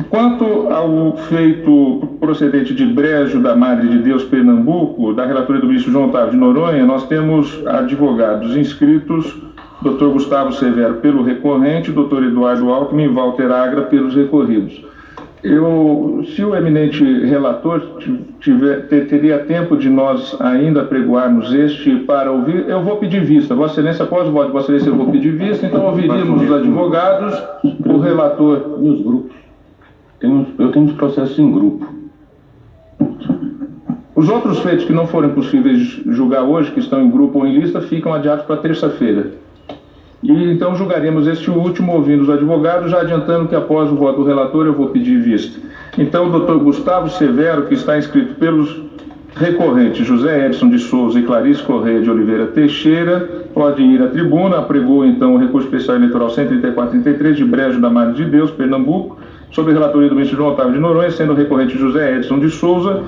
Quanto ao feito procedente de Brejo da Madre de Deus, Pernambuco, da relatoria do ministro João Otávio de Noronha, nós temos advogados inscritos, Dr. Gustavo Severo pelo recorrente, Dr. Eduardo Alckmin e Walter Agra pelos recorridos. Se o eminente relator teria tempo de nós ainda pregoarmos este para ouvir, eu vou pedir vista. Vossa Excelência, após o voto de Vossa Excelência, eu vou pedir vista, então ouviríamos os advogados, o relator e os grupos. Eu tenho os processos em grupo. Os outros feitos que não forem possíveis julgar hoje, que estão em grupo ou em lista, ficam adiados para terça-feira. E então julgaremos este último ouvindo os advogados, já adiantando que após o voto do relator eu vou pedir vista. Então o Dr. Gustavo Severo, que está inscrito pelos recorrentes José Edson de Souza e Clarice Correia de Oliveira Teixeira, pode ir à tribuna. Apregou então o recurso especial eleitoral 134-33 de Brejo da Madre de Deus, Pernambuco, sob a relatoria do ministro João Otávio de Noronha, sendo o recorrente José Edson de Souza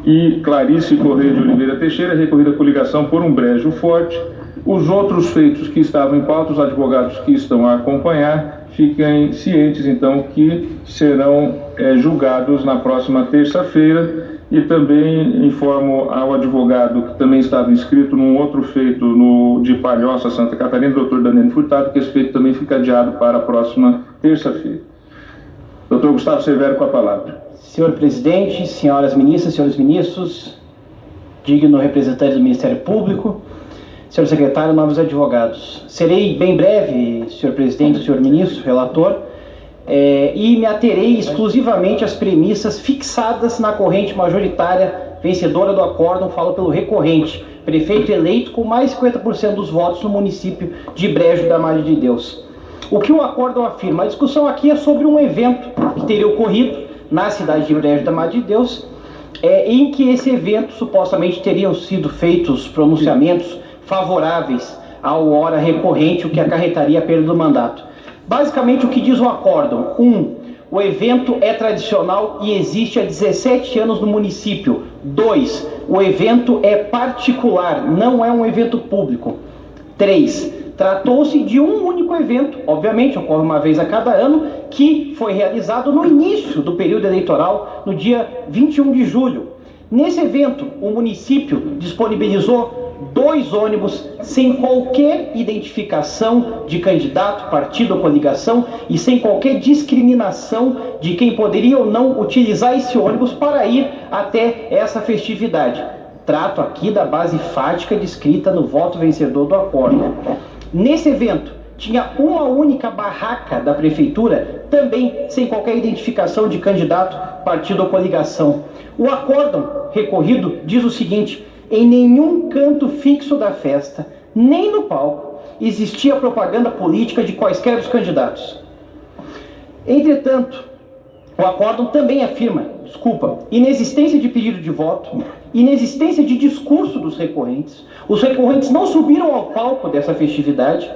e Clarice Correia de Oliveira Teixeira, recorrida por ligação por um brejo forte. Os outros feitos que estavam em pauta, os advogados que estão a acompanhar, fiquem cientes então que serão julgados na próxima terça-feira. E também informo ao advogado que também estava inscrito num outro feito de Palhoça, Santa Catarina, Dr. Danilo Furtado, que esse feito também fica adiado para a próxima terça-feira. Dr. Gustavo Severo, com a palavra. Senhor presidente, senhoras ministras, senhores ministros, digno representante do Ministério Público, senhor secretário, nobres advogados. Serei bem breve, senhor presidente, senhor ministro, relator, e me aterei exclusivamente às premissas fixadas na corrente majoritária vencedora do acórdão, falo pelo recorrente, prefeito eleito com mais de 50% dos votos no município de Brejo da Madre de Deus. O que o acórdão afirma? A discussão aqui é sobre um evento que teria ocorrido na cidade de Brejo da Madre de Deus, em que esse evento supostamente teriam sido feitos pronunciamentos favoráveis ao hora recorrente, o que acarretaria a perda do mandato. Basicamente, o que diz o acórdão: 1. O evento é tradicional e existe há 17 anos no município. 2. O evento é particular, não é um evento público. 3. Tratou-se de um único evento, obviamente ocorre uma vez a cada ano, que foi realizado no início do período eleitoral, no dia 21 de julho. Nesse evento, o município disponibilizou 2 ônibus sem qualquer identificação de candidato, partido ou coligação e sem qualquer discriminação de quem poderia ou não utilizar esse ônibus para ir até essa festividade. Trato aqui da base fática descrita no voto vencedor do acórdão. Nesse evento, tinha uma única barraca da prefeitura, também sem qualquer identificação de candidato, partido ou coligação. O acórdão recorrido diz o seguinte: em nenhum canto fixo da festa, nem no palco, existia propaganda política de quaisquer dos candidatos. Entretanto, o acórdão também afirma, inexistência de pedido de voto, inexistência de discurso dos recorrentes. Os recorrentes não subiram ao palco dessa festividade.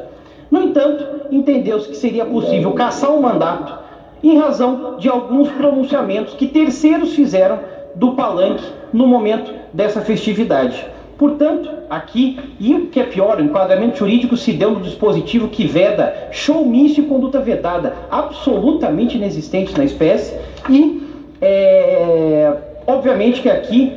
No entanto, entendeu-se que seria possível cassar o mandato em razão de alguns pronunciamentos que terceiros fizeram do palanque no momento dessa festividade. Portanto, aqui, e o que é pior, o enquadramento jurídico se deu no dispositivo que veda showmício e conduta vedada, absolutamente inexistente na espécie, e obviamente que aqui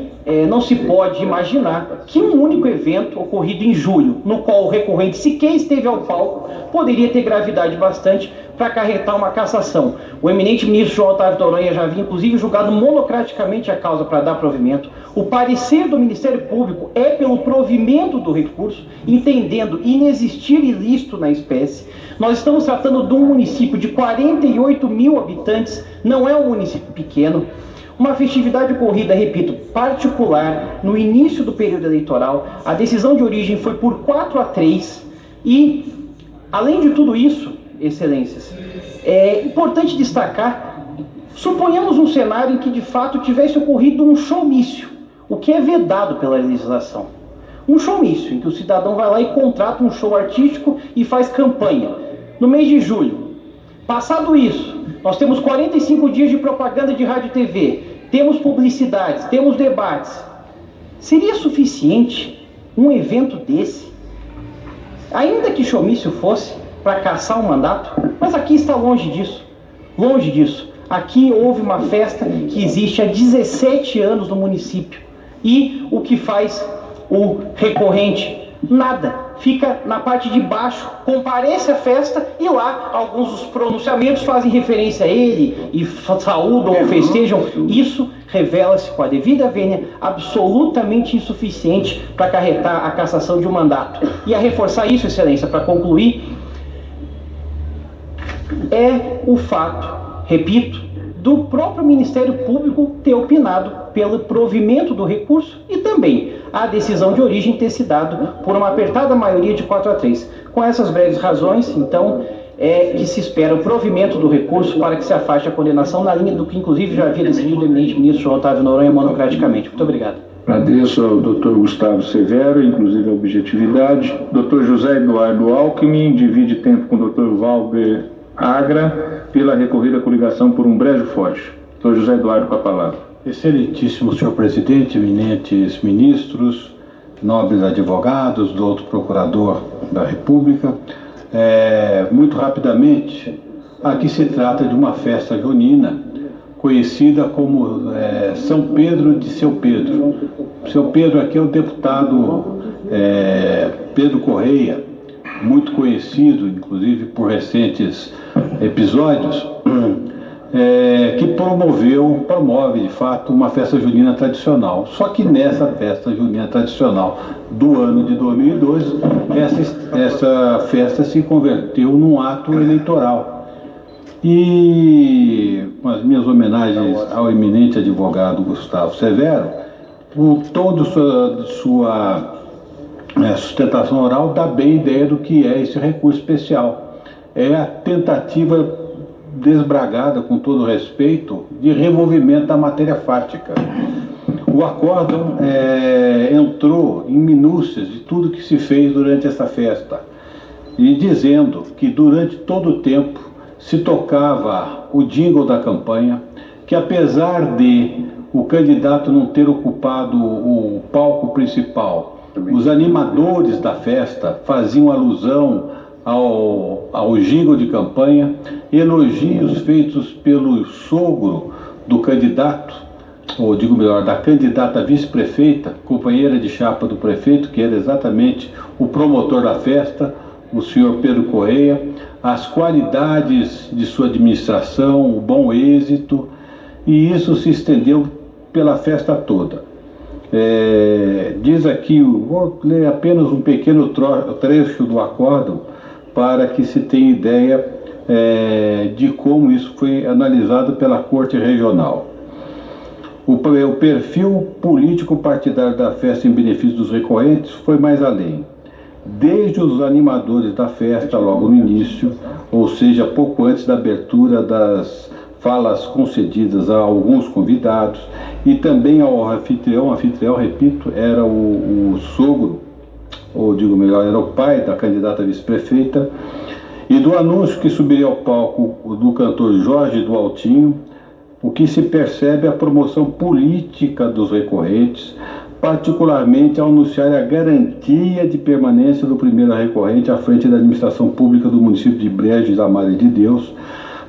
não se pode imaginar que um único evento ocorrido em julho, no qual o recorrente sequer esteve ao palco, poderia ter gravidade bastante para acarretar uma cassação. O eminente ministro João Otávio de Noronha já havia inclusive julgado monocraticamente a causa para dar provimento. O parecer do Ministério Público é pelo provimento do recurso, entendendo inexistir ilícito na espécie. Nós estamos tratando de um município de 48 mil habitantes, não é um município pequeno. Uma festividade ocorrida, repito, particular, no início do período eleitoral. A decisão de origem foi por 4-3 e, além de tudo isso, excelências, é importante destacar, suponhamos um cenário em que de fato tivesse ocorrido um showmício, o que é vedado pela legislação. Um showmício, em que o cidadão vai lá e contrata um show artístico e faz campanha. No mês de julho, passado isso, nós temos 45 dias de propaganda de rádio e TV, temos publicidades, temos debates. Seria suficiente um evento desse, ainda que showmício fosse, para cassar um mandato? Mas aqui está longe disso, longe disso. Aqui houve uma festa que existe há 17 anos no município. E o que faz o recorrente? Nada. Fica na parte de baixo, comparece à festa e lá alguns dos pronunciamentos fazem referência a ele e saúdam ou festejam. Isso revela-se, com a devida vênia, absolutamente insuficiente para acarretar a cassação de um mandato. E a reforçar isso, Excelência, para concluir, é o fato, repito, do próprio Ministério Público ter opinado pelo provimento do recurso e também a decisão de origem ter se dado por uma apertada maioria de 4-3. Com essas breves razões, então, é que se espera o provimento do recurso para que se afaste a condenação na linha do que, inclusive, já havia decidido o eminente ministro João Otávio Noronha monocraticamente. Muito obrigado. Agradeço ao Dr. Gustavo Severo, inclusive a objetividade. Dr. José Eduardo Alckmin divide tempo com o Dr. Valber Agra pela recorrida coligação por um brejo forte. Dr. José Eduardo, com a palavra. Excelentíssimo senhor presidente, eminentes ministros, nobres advogados, doutor procurador da República, muito rapidamente, aqui se trata de uma festa junina conhecida como São Pedro de Seu Pedro. Seu Pedro aqui é o deputado Pedro Correia, muito conhecido, inclusive por recentes episódios, que promove de fato uma festa junina tradicional. Só que nessa festa junina tradicional do ano de 2012, essa festa se converteu num ato eleitoral. E com as minhas homenagens ao eminente advogado Gustavo Severo, o tom de sua sustentação oral dá bem a ideia do que é esse recurso especial. É a tentativa desbragada, com todo respeito, de revolvimento da matéria fática. O acórdão entrou em minúcias de tudo que se fez durante essa festa, e dizendo que durante todo o tempo se tocava o jingle da campanha, que apesar de o candidato não ter ocupado o palco principal, os animadores da festa faziam alusão ao jingle de campanha, elogios feitos pelo sogro do candidato, ou digo melhor, da candidata vice-prefeita, companheira de chapa do prefeito, que era exatamente o promotor da festa, o senhor Pedro Correia, as qualidades de sua administração, o bom êxito, e isso se estendeu pela festa toda. Diz aqui, vou ler apenas um pequeno trecho do acórdão para que se tenha ideia de como isso foi analisado pela Corte Regional. O perfil político-partidário da festa em benefício dos recorrentes foi mais além. Desde os animadores da festa, logo no início, ou seja, pouco antes da abertura das falas concedidas a alguns convidados, e também ao anfitrião, repito, era o sogro, ou digo melhor, era o pai da candidata vice-prefeita, e do anúncio que subiria ao palco do cantor Jorge do Altinho, o que se percebe é a promoção política dos recorrentes, particularmente ao anunciar a garantia de permanência do primeiro recorrente à frente da administração pública do município de Brejo da Madre de Deus,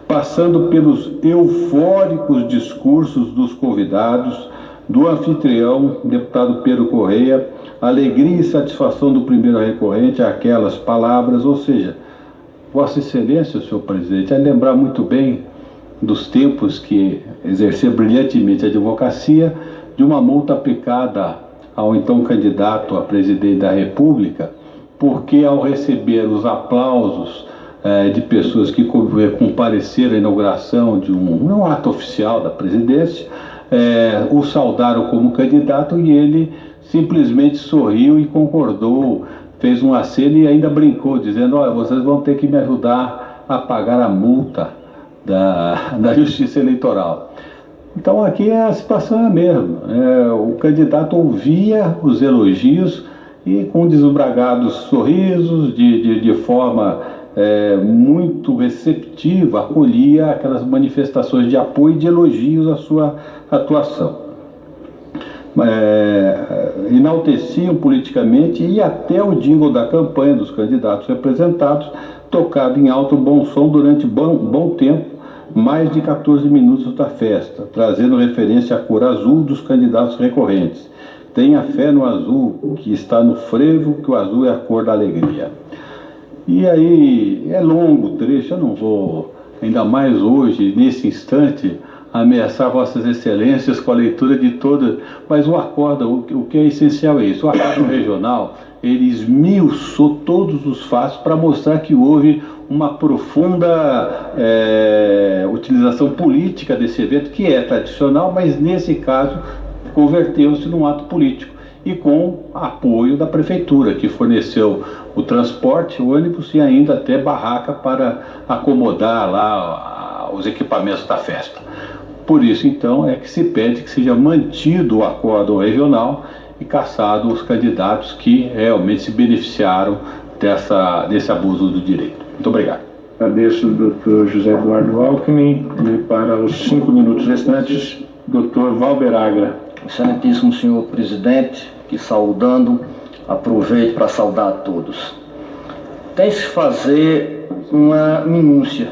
passando pelos eufóricos discursos dos convidados, do anfitrião, deputado Pedro Correia, alegria e satisfação do primeiro recorrente, aquelas palavras, ou seja, Vossa Excelência, senhor presidente, é lembrar muito bem dos tempos que exercia brilhantemente a advocacia, de uma multa aplicada ao então candidato a presidente da República, porque ao receber os aplausos de pessoas que compareceram à inauguração de um ato oficial da presidência, o saudaram como candidato e ele simplesmente sorriu e concordou, fez um aceno e ainda brincou, dizendo: olha, vocês vão ter que me ajudar a pagar a multa da Justiça Eleitoral. Então aqui a situação é a mesma. O candidato ouvia os elogios e com desbragados sorrisos, de forma muito receptiva, acolhia aquelas manifestações de apoio e de elogios à sua atuação. Enalteciam politicamente e até o jingle da campanha dos candidatos representados, tocado em alto bom som durante bom tempo, mais de 14 minutos da festa, trazendo referência à cor azul dos candidatos recorrentes. Tenha fé no azul, que está no frevo, que o azul é a cor da alegria. E aí, é longo o trecho, eu não vou, ainda mais hoje, nesse instante, ameaçar Vossas Excelências com a leitura de toda, mas o acórdão, o que é essencial é isso, o acórdão regional, ele esmiuçou todos os fatos para mostrar que houve uma profunda utilização política desse evento, que é tradicional, mas nesse caso converteu-se num ato político, e com apoio da prefeitura, que forneceu o transporte, ônibus e ainda até barraca para acomodar lá os equipamentos da festa. Por isso, então, é que se pede que seja mantido o acórdão regional e cassado os candidatos que realmente se beneficiaram desse abuso do direito. Muito obrigado. Agradeço ao doutor José Eduardo Alckmin e para os 5 minutos restantes, doutor Valber Agra. Excelentíssimo senhor presidente, que saudando, aproveito para saudar a todos. Tem que se fazer uma minúcia.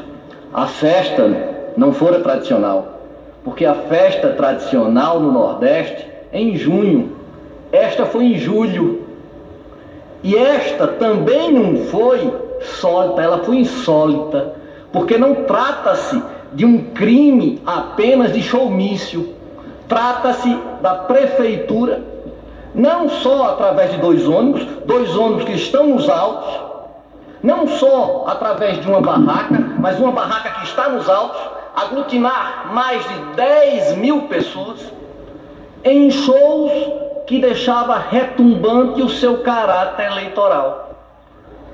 A festa não fora tradicional, porque a festa tradicional no Nordeste é em junho. Esta foi em julho. E esta também não foi sólita, ela foi insólita, porque não trata-se de um crime apenas de showmício. Trata-se da prefeitura, não só através de dois ônibus que estão nos autos, não só através de uma barraca, mas uma barraca que está nos autos, aglutinar mais de 10 mil pessoas em shows que deixava retumbante o seu caráter eleitoral.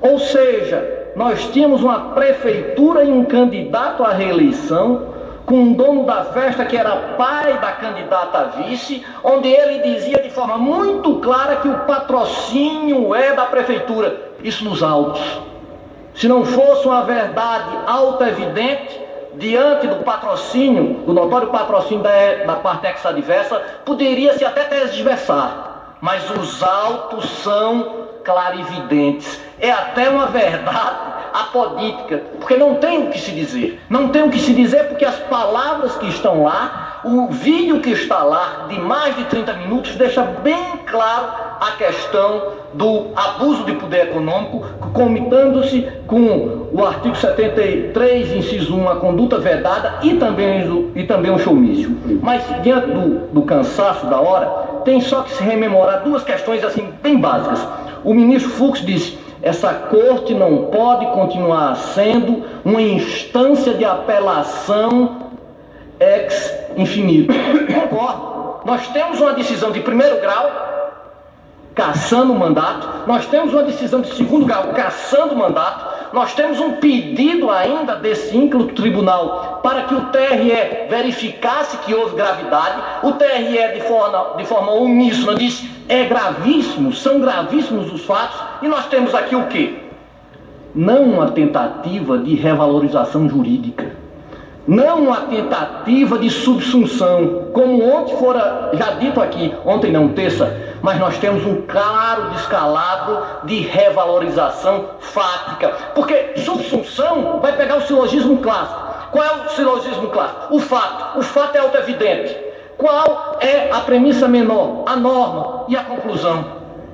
Ou seja, nós tínhamos uma prefeitura e um candidato à reeleição com um dono da festa que era pai da candidata a vice, onde ele dizia de forma muito clara que o patrocínio é da prefeitura. Isso nos autos. Se não fosse uma verdade autoevidente, diante do patrocínio, do notório patrocínio da parte ex-adversa, poderia-se até tergiversar. Mas os autos são clarividentes. É até uma verdade apodítica, porque não tem o que se dizer. Não tem o que se dizer porque as palavras que estão lá, o vídeo que está lá, de mais de 30 minutos, deixa bem claro a questão do abuso de poder econômico, comitando-se com o artigo 73, inciso 1, a conduta vedada e também o showmício. Mas, diante do cansaço da hora, tem só que se rememorar duas questões assim bem básicas. O ministro Fux disse: essa corte não pode continuar sendo uma instância de apelação ex infinito. Concordo. Nós temos uma decisão de primeiro grau cassando o mandato, nós temos uma decisão de segundo grau cassando o mandato, nós temos um pedido ainda desse ínclito tribunal para que o TRE verificasse que houve gravidade. O TRE de forma uníssona disse: é gravíssimo, são gravíssimos os fatos. E nós temos aqui o quê? Não uma tentativa de revalorização jurídica, não uma tentativa de subsunção, como ontem fora já dito aqui, ontem não, terça, mas nós temos um claro descalabro de revalorização fática, porque subsunção vai pegar o silogismo clássico. Qual é o silogismo clássico? O fato é autoevidente. Qual é a premissa menor? A norma e a conclusão.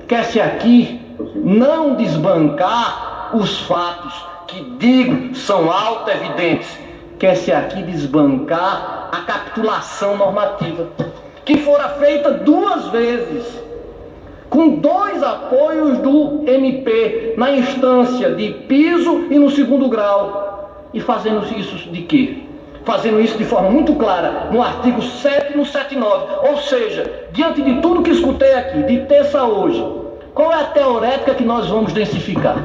Quer-se aqui não desbancar os fatos que digo são autoevidentes, quer-se aqui desbancar a capitulação normativa, que fora feita 2 vezes, com 2 apoios do MP, na instância de piso e no segundo grau. E fazendo isso de quê? Fazendo isso de forma muito clara, no artigo 7 e no 7.9. Ou seja, diante de tudo que escutei aqui, de terça a hoje, qual é a teorética que nós vamos densificar?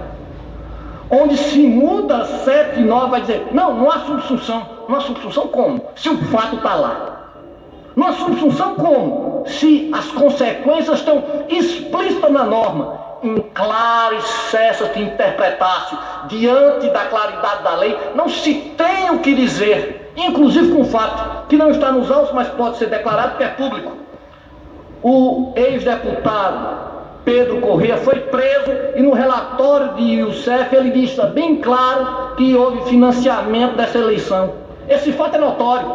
Onde se muda 7 e 9, vai dizer: não há subsunção. Não há subsunção como? Se o fato está lá. Não há subsunção como? Se as consequências estão explícitas na norma, em claro excesso de interpretácio, diante da claridade da lei, não se tem o que dizer, inclusive com o fato que não está nos autos, mas pode ser declarado porque é público. O ex-deputado Pedro Corrêa foi preso e no relatório de Youssef ele diz bem claro que houve financiamento dessa eleição. Esse fato é notório.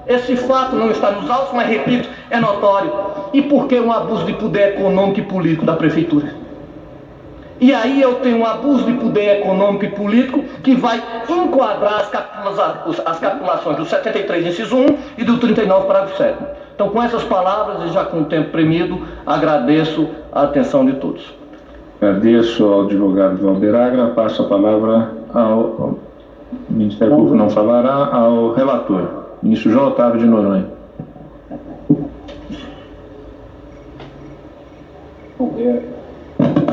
Esse fato não está nos autos, mas, repito, é notório. E por que um abuso de poder econômico e político da prefeitura? E aí eu tenho um abuso de poder econômico e político que vai enquadrar as capitulações do 73, inciso 1 e do 39, parágrafo 7. Então, com essas palavras e já com o tempo premido, agradeço a atenção de todos. Agradeço ao advogado Valber Agra. Passo a palavra ao Ministério Público, não falará, ao relator, ministro João Otávio de Noronha.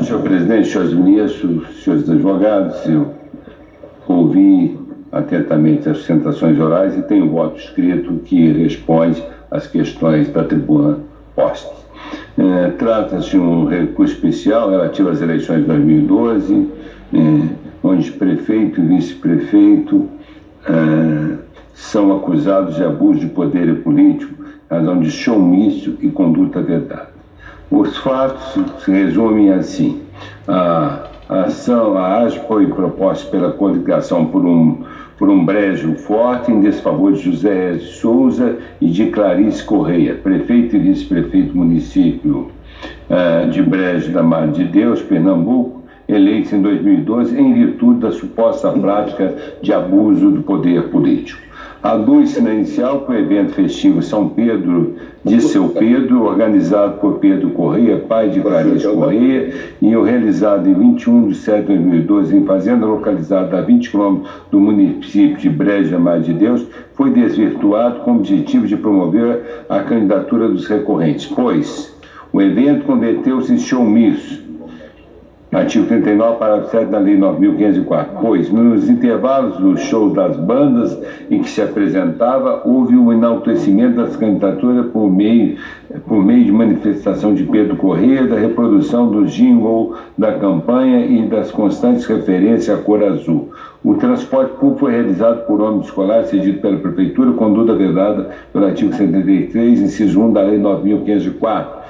Senhor presidente, senhores ministros, senhores advogados, eu ouvi atentamente as sustentações orais e tenho voto escrito que responde às questões da tribuna postas. Trata-se de um recurso especial relativo às eleições de 2012, onde prefeito e vice-prefeito são acusados de abuso de poder político, razão de showmício e conduta vedada. Os fatos se resumem assim: a AGE foi proposta pela coligação por um brejo forte em desfavor de José Souza e de Clarice Correia, prefeito e vice-prefeito do município de Brejo da Madre de Deus, Pernambuco, eleitos em 2012 em virtude da suposta prática de abuso do poder político. Aduz-se na inicial que o evento festivo São Pedro de Seu Pedro, organizado por Pedro Correia, pai de Clarice Correia, e o realizado em 21 de setembro de 2012 em fazenda localizada a 20 km do município de Brejo da Madre de Deus, foi desvirtuado com o objetivo de promover a candidatura dos recorrentes, pois o evento converteu-se em showmício, artigo 39, parágrafo 7 da Lei 9.504, pois nos intervalos do show das bandas em que se apresentava, houve o enaltecimento das candidaturas por meio de manifestação de Pedro Correia, da reprodução do jingle da campanha e das constantes referências à cor azul. O transporte público foi realizado por ônibus escolar cedido pela Prefeitura, conduta vedada pelo artigo 73, inciso 1 da Lei 9.504.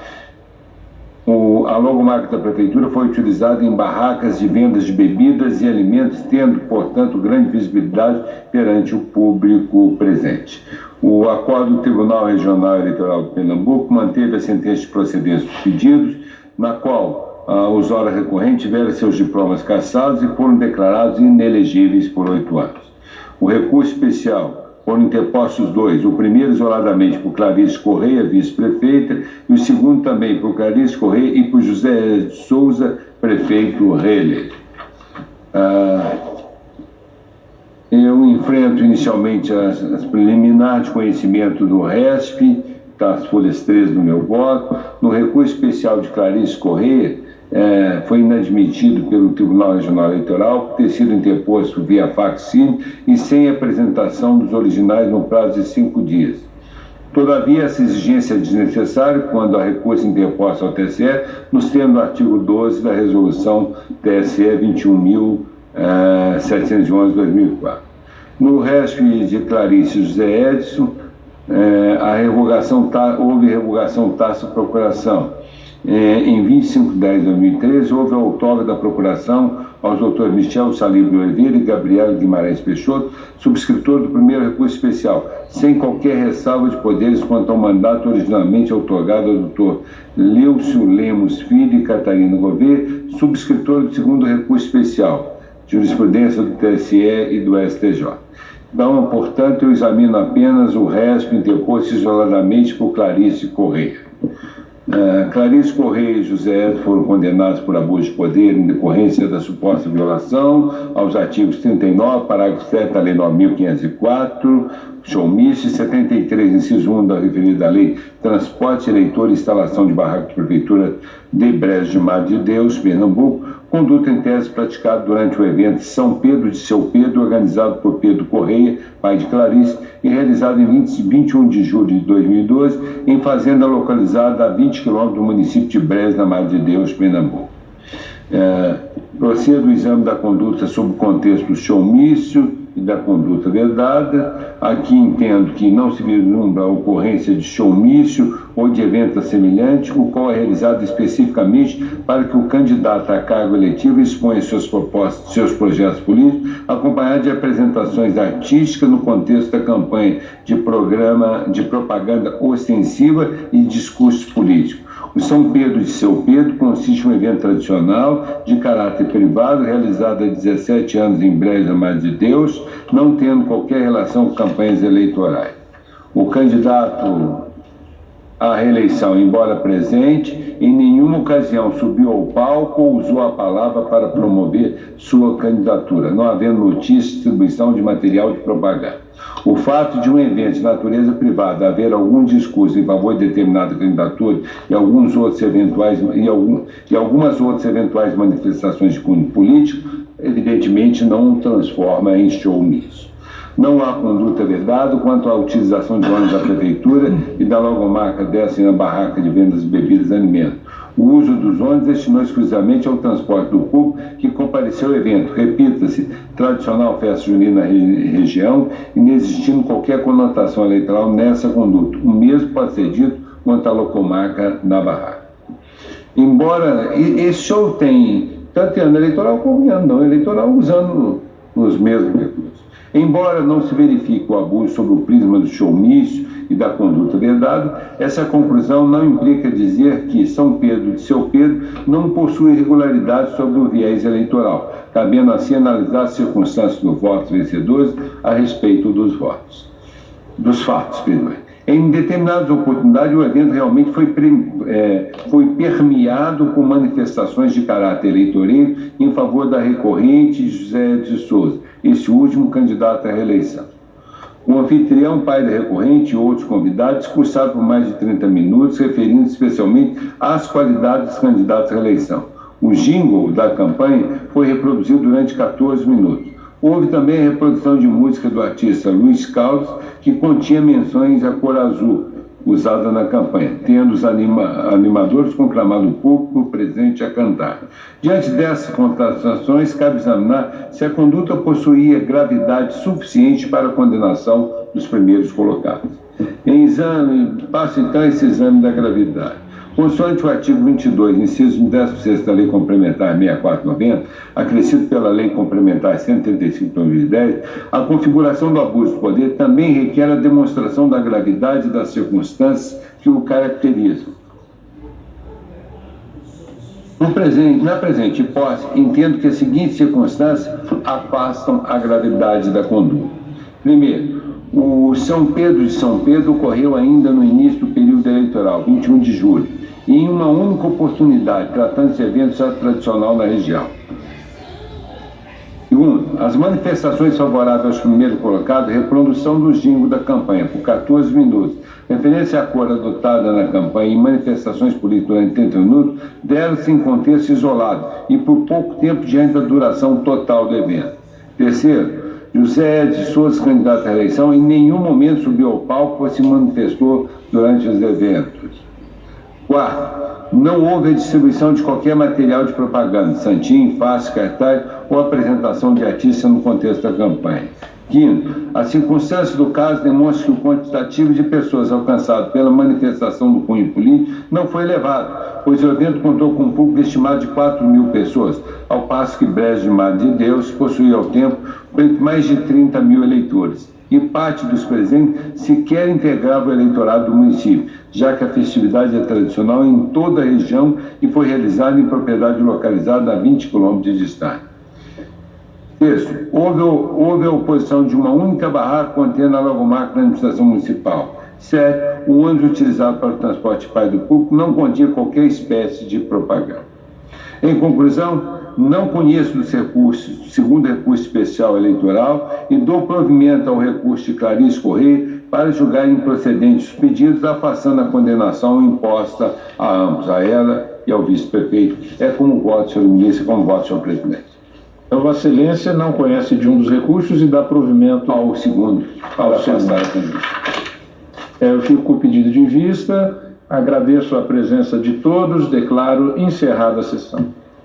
A logomarca da Prefeitura foi utilizada em barracas de vendas de bebidas e alimentos, tendo, portanto, grande visibilidade perante o público presente. O acordo do Tribunal Regional Eleitoral de Pernambuco manteve a sentença de procedência dos pedidos, na qual os ora recorrentes tiveram seus diplomas cassados e foram declarados inelegíveis por 8 anos. O recurso especial foram interpostos dois, o primeiro isoladamente por Clarice Correia, vice-prefeita, e o segundo também por Clarice Correia e por José Souza, prefeito reeleito. Eu enfrento inicialmente as preliminares de conhecimento do RESP, das folhas 13 do meu voto. No recurso especial de Clarice Correia, foi inadmitido pelo Tribunal Regional Eleitoral por ter sido interposto via facsímile e sem apresentação dos originais no prazo de 5 dias. Todavia, essa exigência é desnecessária quando há recurso interposto ao TSE, nos termos do artigo 12 da Resolução TSE 21.711/2004. No RESP de Clarice e José Edson, houve revogação tácita da procuração. Em 25 de 10 de 2013, houve a outorga da procuração aos doutores Michel Salibre Oliveira e Gabriel Guimarães Peixoto, subscritor do primeiro recurso especial, sem qualquer ressalva de poderes quanto ao mandato originalmente outorgado ao doutor Leucio Lemos Filho e Catarina Gouveia, subscritor do segundo recurso especial, jurisprudência do TSE e do STJ. Então, portanto, eu examino apenas o RESP interposto isoladamente por Clarice Correia. Clarice Correia e José Edson foram condenados por abuso de poder em decorrência da suposta violação aos artigos 39, parágrafo 7 da Lei 9.504, showmício, e 73, inciso 1 da referida lei, transporte, eleitor e instalação de barraco de prefeitura de Brejo de Madre de Deus, Pernambuco, conduta em tese praticada durante o evento São Pedro de Seu Pedro, organizado por Pedro Correia, pai de Clarice, e realizado em 21 de julho de 2012, em fazenda localizada a 20 km do município de Brejo da Madre de Deus, Pernambuco. Procedo o exame da conduta sob o contexto do showmício, e da conduta vedada. Aqui entendo que não se vislumbra a ocorrência de showmício ou de evento semelhante, o qual é realizado especificamente para que o candidato a cargo eletivo exponha suas propostas, seus projetos políticos, acompanhado de apresentações artísticas no contexto da campanha de programa de propaganda ostensiva e discursos políticos. O São Pedro de Seu Pedro consiste em um evento tradicional de caráter privado, realizado há 17 anos em Brejo da Madre de Deus, não tendo qualquer relação com campanhas eleitorais. O candidato à reeleição, embora presente, em nenhuma ocasião subiu ao palco ou usou a palavra para promover sua candidatura, não havendo notícia de distribuição de material de propaganda. O fato de um evento de natureza privada haver algum discurso em favor de determinada candidatura e algumas outras eventuais manifestações de cunho político, evidentemente não transforma em showmício. Não há conduta vedada quanto à utilização de ônibus da prefeitura e da logomarca dessa na barraca de vendas de bebidas e alimentos. O uso dos ônibus destinou exclusivamente ao transporte do público que compareceu ao evento. Repita-se, tradicional festa junina na região, inexistindo qualquer conotação eleitoral nessa conduta. O mesmo pode ser dito quanto à logomarca na barraca. Embora esse show tem tanto em ano eleitoral como em ano não eleitoral, usando os mesmos recursos. Embora não se verifique o abuso sob o prisma do showmício e da conduta vedada, essa conclusão não implica dizer que São Pedro de Seu Pedro não possui irregularidade sobre o viés eleitoral, cabendo assim analisar as circunstâncias dos votos vencedores a respeito dos fatos. Em determinadas oportunidades, o evento realmente foi permeado por manifestações de caráter eleitoreiro em favor da recorrente José de Souza, esse último candidato à reeleição. O anfitrião, pai da recorrente e outros convidados discursaram por mais de 30 minutos, referindo especialmente às qualidades dos candidatos à reeleição. O jingle da campanha foi reproduzido durante 14 minutos. Houve também a reprodução de música do artista Luiz Carlos, que continha menções à cor azul, usada na campanha, tendo os animadores conclamado o público presente a cantar. Diante dessas constatações, cabe examinar se a conduta possuía gravidade suficiente para a condenação dos primeiros colocados. Passo então esse exame da gravidade. Consoante o artigo 22, inciso 16 da Lei Complementar 64/90, acrescido pela Lei Complementar 135/2010, a configuração do abuso de poder também requer a demonstração da gravidade das circunstâncias que o caracterizam. Na presente hipótese, entendo que as seguintes circunstâncias afastam a gravidade da conduta. Primeiro, o São Pedro de São Pedro ocorreu ainda no início do período eleitoral, 21 de julho, e em uma única oportunidade, tratando-se de evento já tradicional na região. Segundo, as manifestações favoráveis aos primeiros colocados, reprodução do jingle da campanha por 14 minutos, referência à cor adotada na campanha e manifestações políticas durante 30 minutos, deram-se em contexto isolado e por pouco tempo diante da duração total do evento. Terceiro, José de Souza, candidato à reeleição, em nenhum momento subiu ao palco ou se manifestou durante os eventos. Quarto, não houve a distribuição de qualquer material de propaganda, santinho, face, cartaz ou apresentação de artista no contexto da campanha. Quinto, as circunstâncias do caso demonstram que o quantitativo de pessoas alcançado pela manifestação do cunho político não foi elevado, pois o evento contou com um público estimado de 4.000 pessoas, ao passo que Brejo de Madre de Deus possuía ao tempo mais de 30.000 eleitores, e parte dos presentes sequer integrava o eleitorado do município, já que a festividade é tradicional em toda a região e foi realizada em propriedade localizada a 20 km de distância. Sexto, houve a oposição de uma única barraca contendo a logomarca da administração municipal. Sétimo, o ônibus utilizado para o transporte pai do público não continha qualquer espécie de propaganda. Em conclusão, não conheço dos recursos, segundo recurso especial eleitoral, e dou provimento ao recurso de Clarice Correia para julgar improcedentes os pedidos, afastando a condenação imposta a ambos, a ela e ao vice-prefeito. É como voto, senhor ministro, como voto, senhor presidente. Então, Vossa Excelência não conhece de um dos recursos e dá provimento ao segundo, para afastar a conduta. Eu fico com o pedido de vista, agradeço a presença de todos, declaro encerrada a sessão.